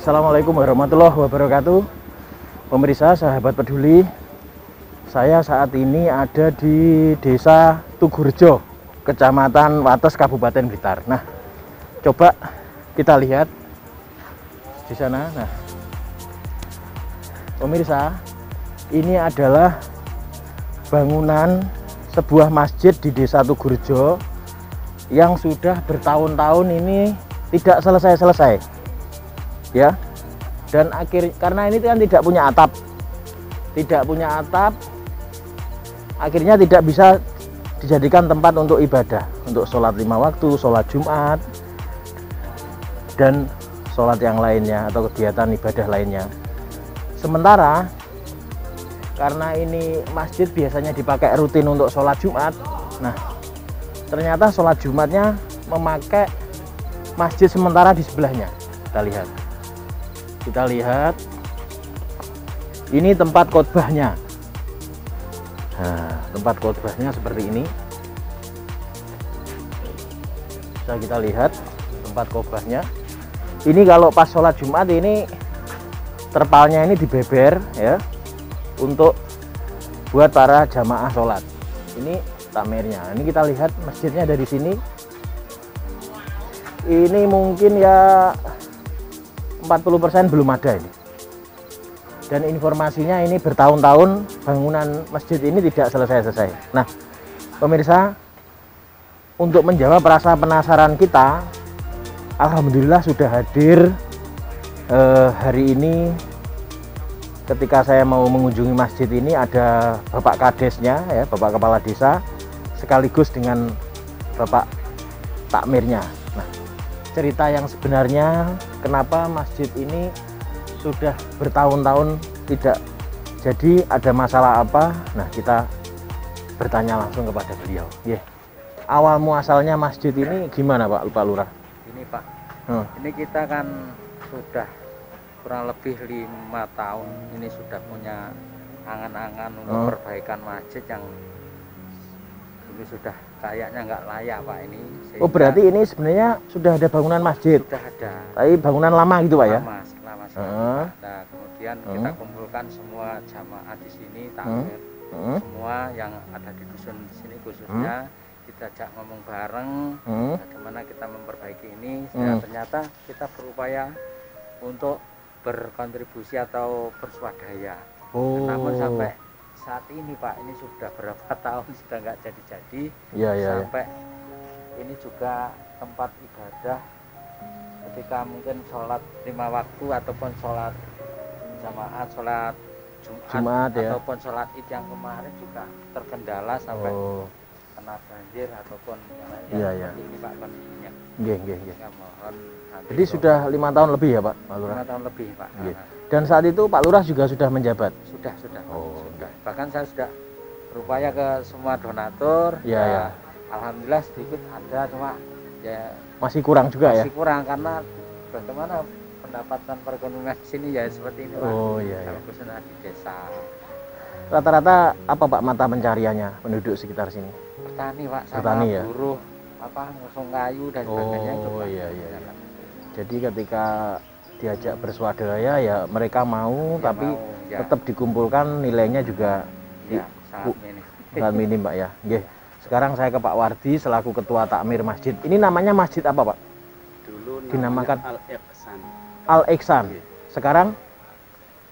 Assalamualaikum warahmatullahi wabarakatuh. Pemirsa, sahabat peduli, saya saat ini ada di Desa Tugurejo, Kecamatan Wates, Kabupaten Blitar. Nah, coba kita lihat di sana. Nah, pemirsa, ini adalah bangunan sebuah masjid di Desa Tugurejo yang sudah bertahun-tahun ini tidak selesai-selesai, ya. Dan karena ini kan tidak punya atap, akhirnya tidak bisa dijadikan tempat untuk ibadah, untuk sholat 5 waktu, sholat Jumat, dan sholat yang lainnya atau kegiatan ibadah lainnya. Sementara karena ini masjid biasanya dipakai rutin untuk sholat Jumat, nah ternyata sholat Jumatnya memakai masjid sementara di sebelahnya. Kita lihat ini tempat khotbahnya. Nah, tempat khotbahnya seperti ini. Bisa kita lihat tempat khotbahnya. Ini kalau pas sholat Jumat ini terpalnya ini dibeber, ya, untuk buat para jamaah sholat. Ini takmirnya. Ini kita lihat masjidnya dari sini. Ini mungkin ya 40% belum ada ini. Dan informasinya ini bertahun-tahun bangunan masjid ini tidak selesai-selesai. Nah, pemirsa, untuk menjawab rasa penasaran kita, alhamdulillah sudah hadir hari ini. Ketika saya mau mengunjungi masjid ini, ada Bapak Kadesnya, ya, Bapak Kepala Desa, sekaligus dengan Bapak takmirnya. Nah, cerita yang sebenarnya kenapa masjid ini sudah bertahun-tahun tidak jadi, ada masalah apa? Nah, kita bertanya langsung kepada beliau. Awal muasalnya masjid ini gimana, Pak Lurah? Ini Pak, ini kita kan sudah kurang lebih 5 tahun ini sudah punya angan-angan untuk perbaikan masjid yang dulu sudah kayaknya nggak layak, Pak, ini. Oh, berarti ini sebenarnya sudah ada bangunan masjid? Sudah ada. Tapi bangunan lama gitu, Pak, ya? Lama sekali. Nah, kemudian kita kumpulkan semua jamaah di sini, takmir, semua yang ada di dusun di sini khususnya, kita ajak ngomong bareng bagaimana kita memperbaiki ini. Dan ternyata kita berupaya untuk berkontribusi atau berswadaya. Namun sampai saat ini, Pak, ini sudah berapa tahun sudah nggak jadi-jadi, sampai ini juga tempat ibadah ketika mungkin sholat 5 waktu ataupun sholat jamaah, sholat Jumat ataupun sholat Id yang kemarin juga terkendala sampai kena banjir ataupun yang lain. Ini, Pak, kondisinya. Ya, mohon jadi sudah 5 tahun lebih ya, Pak Lurah? 5 tahun lebih, Pak. Dan saat itu Pak Lurah juga sudah menjabat? Sudah. Sudah. Bahkan saya sudah berupaya ke semua donatur. Alhamdulillah sedikit ada, cuma ya masih kurang juga, ya? Masih kurang karena bagaimana pendapatan perekonomian di sini ya seperti ini, Pak. Khususnya di desa. Rata-rata apa, Pak, mata pencariannya penduduk sekitar sini? Petani, Pak, sama petani, ya? buruh ngusung kayu dan sebagainya. Jadi ketika diajak berswadaya ya mereka mau, tapi tetap dikumpulkan nilainya juga sangat minim, Pak, ya. Sekarang saya ke Pak Wardi selaku ketua takmir masjid. Ini namanya masjid apa, Pak? Dulu dinamakan Al-Ihsan. Al-Ihsan. Sekarang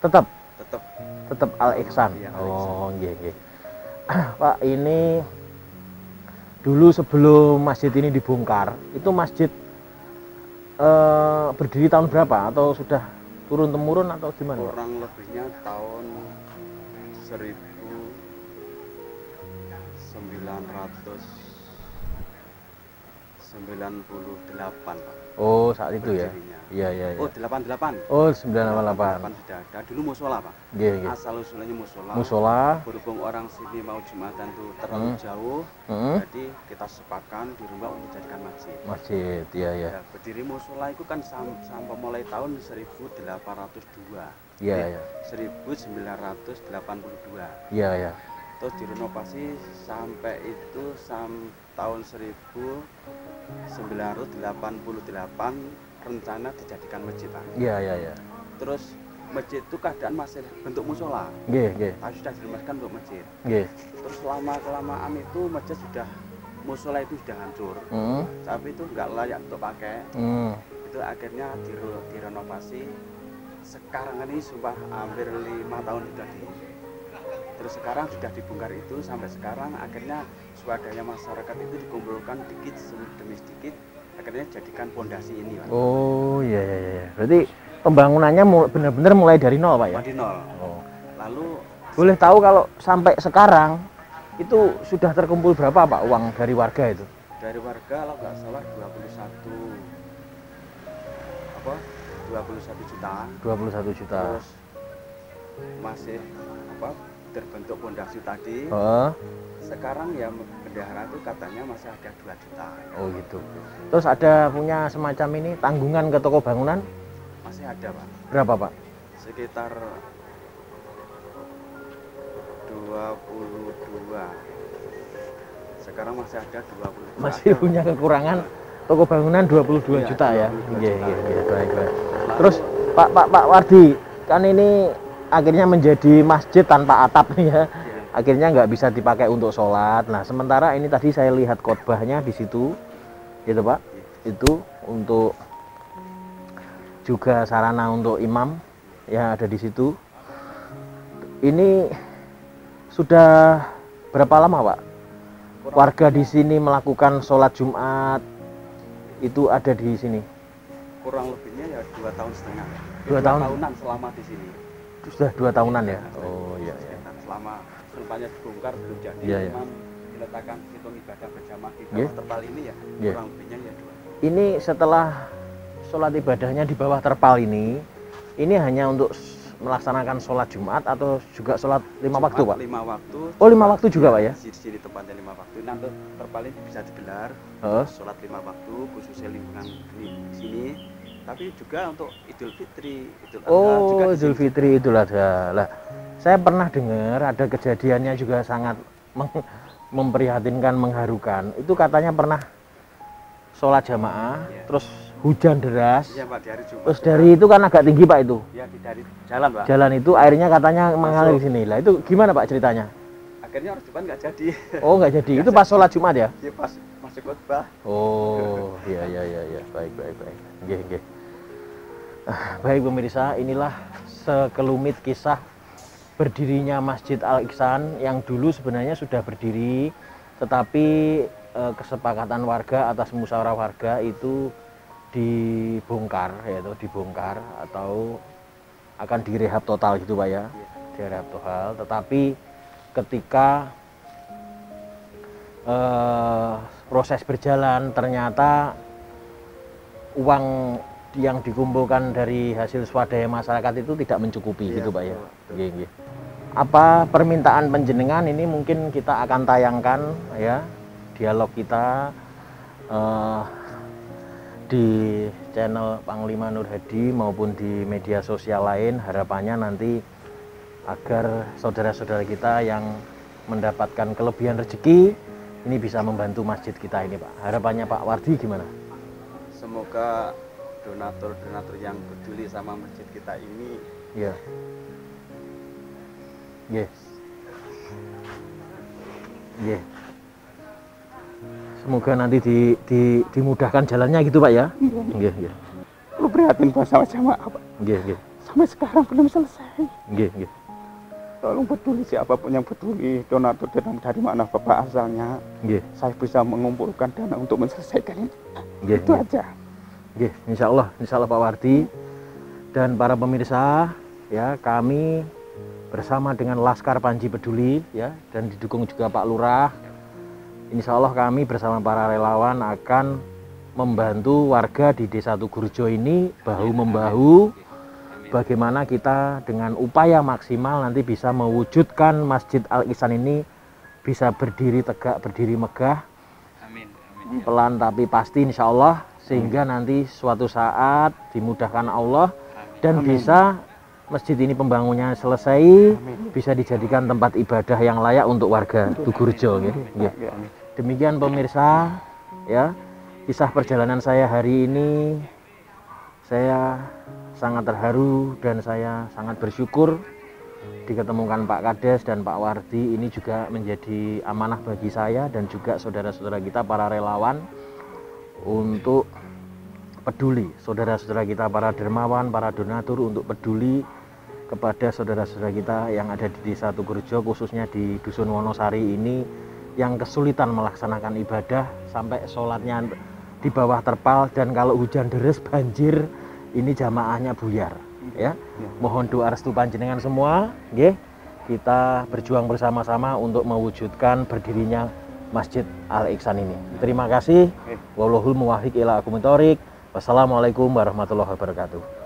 tetap Al-Ihsan. Pak, ini dulu sebelum masjid ini dibongkar, itu masjid berdiri tahun berapa? Atau sudah turun-temurun atau gimana? Kurang lebihnya tahun 1998, Pak. Oh, saat itu ya? Iya. Oh, 88. Oh, 988. Sudah ada. Dulu musola, Pak. Asal usulnya musola. Berhubung orang sini mau Jumatan itu terlalu jauh, jadi kita sepakan di rumah untuk jadikan masjid. Iya. Berdiri musola itu kan sampai mulai tahun 1802. 1982. Iya. Terus direnovasi sampai tahun 1988 rencana dijadikan masjid. Iya. Terus masjid itu keadaan masih bentuk musola. Tapi sudah diremaskan untuk masjid. Terus lama-kelamaan itu masjid musola itu sudah hancur. Tapi itu nggak layak untuk pakai. Itu akhirnya direnovasi. Sekarang ini sudah hampir 5 tahun sudah terus sekarang sudah dibongkar itu sampai sekarang akhirnya swadaya masyarakat itu dikumpulkan dikit demi sedikit akhirnya jadikan pondasi ini, Pak. Oh iya. Berarti pembangunannya benar-benar mulai dari nol, Pak ya? Dari nol. Lalu boleh tahu kalau sampai sekarang itu sudah terkumpul berapa, Pak, uang dari warga itu? Dari warga kalau nggak salah 21 juta. 21 juta. Terus masih terbentuk pondasi tadi. Sekarang ya bendahara itu katanya masih ada 2 juta. Oh gitu. Terus ada punya semacam ini tanggungan ke toko bangunan? Masih ada, Pak. Berapa, Pak? Sekitar 22. Sekarang masih ada 22. Masih punya kekurangan toko bangunan 22 juta ya. Iya, baik. Terus Pak Wardi, kan ini akhirnya menjadi masjid tanpa atap ya. Akhirnya nggak bisa dipakai untuk sholat. Nah, sementara ini tadi saya lihat khotbahnya di situ, gitu Pak. Itu untuk juga sarana untuk imam yang ada di situ. Ini sudah berapa lama, Pak? Warga di sini melakukan sholat Jumat itu ada di sini? Kurang lebihnya ya 2 tahun setengah. 2 tahunan selama di sini. Sudah 2 tahunan ya? Oh iya. Selama sulpannya dibongkar belum jadi, Iya. diletakkan hitung ibadah berjamaah di bawah terpal ini ya. Kurang lebihnya ya 2. Ini setelah sholat ibadahnya di bawah terpal ini hanya untuk melaksanakan sholat Jumat atau juga sholat 5 waktu, Pak? 5 waktu. Oh, 5 waktu juga, Pak ya? Di sini tempatnya 5 waktu. Nanti terpal ini bisa digelar sholat 5 waktu khususnya lingkungan di sini. Tapi juga untuk Idul Fitri, Idul Adha juga. Oh, Idul Fitri, Idul Adha. Lah, saya pernah dengar ada kejadiannya juga sangat memprihatinkan, mengharukan. Itu katanya pernah sholat jamaah, terus hujan deras. Iya, Pak, di hari Jumat. Terus dari itu kan agak tinggi, Pak, itu. Ya, dari jalan, Pak. Jalan itu airnya katanya mengalir di sini. Lah, itu gimana, Pak, ceritanya? Akhirnya orang Jumat nggak jadi. Oh, nggak jadi. Itu pas sholat Jumat ya? Iya, pas masih khotbah. Oh, iya. Baik. Nggih. Baik pemirsa, inilah sekelumit kisah berdirinya Masjid Al-Ihsan yang dulu sebenarnya sudah berdiri, tetapi kesepakatan warga atas musyawarah warga itu dibongkar atau akan direhab total gitu, Pak ya. Direhab total, tetapi ketika proses berjalan ternyata uang yang dikumpulkan dari hasil swadaya masyarakat itu tidak mencukupi gitu, Pak ya. Nggih. Apa permintaan panjenengan ini mungkin kita akan tayangkan ya dialog kita di channel Panglima Nur Hadi maupun di media sosial lain. Harapannya nanti agar saudara-saudara kita yang mendapatkan kelebihan rezeki ini bisa membantu masjid kita ini, Pak. Harapannya Pak Wardi gimana? Semoga donatur-donatur yang peduli sama masjid kita ini semoga nanti dimudahkan jalannya gitu, Pak ya. Nggih. Lu prihatin sama jamaah, Pak. Nggih. Sampai sekarang belum selesai. Nggih. Tolong peduli, siapapun yang peduli, donatur dari mana Bapak asalnya. Saya bisa mengumpulkan dana untuk menyelesaikan ini. Itu aja. Insya Allah Pak Wardi dan para pemirsa ya, kami bersama dengan Laskar Panji Peduli ya, dan didukung juga Pak Lurah. Insya Allah kami bersama para relawan akan membantu warga di Desa Tugurjo ini bahu-membahu. Bagaimana kita dengan upaya maksimal nanti bisa mewujudkan Masjid Al-Ihsan ini bisa berdiri tegak, berdiri megah. Amin. Pelan tapi pasti insya Allah, sehingga nanti suatu saat dimudahkan Allah dan bisa masjid ini pembangunannya selesai, bisa dijadikan tempat ibadah yang layak untuk warga Tugurjo. Demikian pemirsa ya, kisah perjalanan saya hari ini Saya sangat terharu dan saya sangat bersyukur diketemukan Pak Kades dan Pak Wardi. Ini juga menjadi amanah bagi saya dan juga saudara-saudara kita para relawan untuk peduli, saudara-saudara kita para dermawan, para donatur untuk peduli kepada saudara-saudara kita yang ada di Desa Tugurejo, khususnya di Dusun Wonosari ini yang kesulitan melaksanakan ibadah sampai sholatnya di bawah terpal, dan kalau hujan deres banjir ini jamaahnya buyar ya. Mohon doa restu panjenengan semua nggih. Kita berjuang bersama-sama untuk mewujudkan berdirinya Masjid Al Ihsan ini. Terima kasih. Wallahul muwaffiq ila aqwamit thoriq. Wassalamualaikum warahmatullahi wabarakatuh.